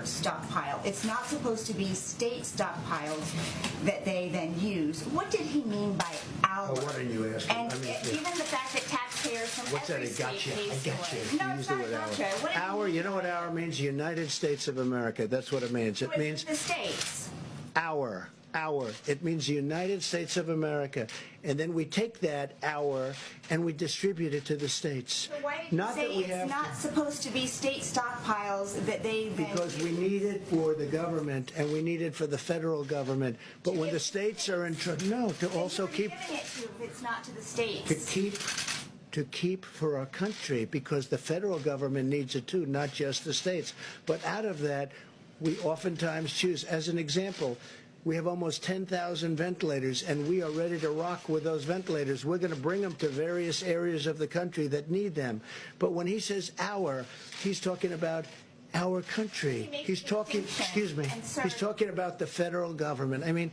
stockpile. It's not supposed to be state stockpiles that they then use. What did he mean by our? Well, what are you asking? And I mean, given the fact that taxpayers from what's that? every I state got you. pay I for got you. it. No, You it's used the not word gotcha. hour. What did he Hour. mean You know by what hour means? United States of America. That's what it means. It means the states. hour. Hour. It means United States of America. And then we take that hour and we distribute it to the states. So why did you say it's not supposed to be state stockpiles that they then Because we need it for the government and we need it for the federal government. But when the states are in trouble, no, to also keep giving it to if it's not to the states? to keep for our country, because the federal government needs it too, not just the states. But out of that, we oftentimes choose, as an example, we have almost 10,000 ventilators, and we are ready to rock with those ventilators. We're going to bring them to various areas of the country that need them. But when he says our, he's talking about our country. He's talking, excuse me, he's talking about the federal government. I mean,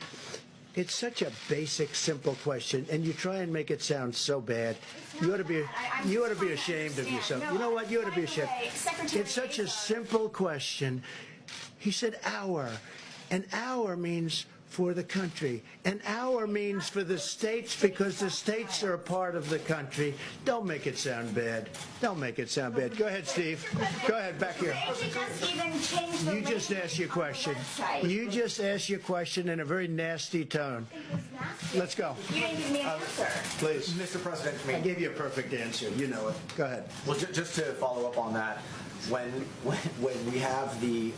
it's such a basic, simple question, and you try and make it sound so bad. You ought to be ashamed of yourself. You know what? You ought to be ashamed. It's such a simple question. He said our. And our means for the country. And our means for the states, because the states are a part of the country. Don't make it sound bad. Don't make it sound bad. Go ahead, Steve. Go ahead, back here. You just asked your question. You just asked your question in a very nasty tone. Let's go. You didn't give me an answer. Please. Mr. President, I gave you a perfect answer. You know it. Go ahead. well, just to follow up on that, when we have the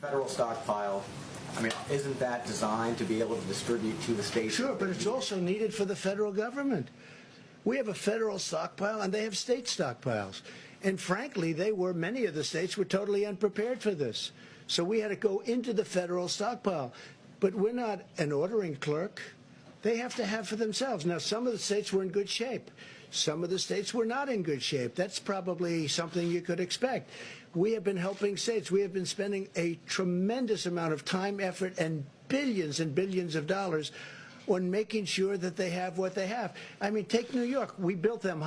federal stockpile, I mean, isn't that designed to be able to distribute to the states? Sure, but it's also needed for the federal government. We have a federal stockpile, and they have state stockpiles. And frankly, many of the states were totally unprepared for this. So we had to go into the federal stockpile. But we're not an ordering clerk. They have to have for themselves. Now, some of the states were in good shape. Some of the states were not in good shape. That's probably something you could expect. We have been helping states. We have been spending a tremendous amount of time, effort, and billions of dollars on making sure that they have what they have. I mean, take New York. We built them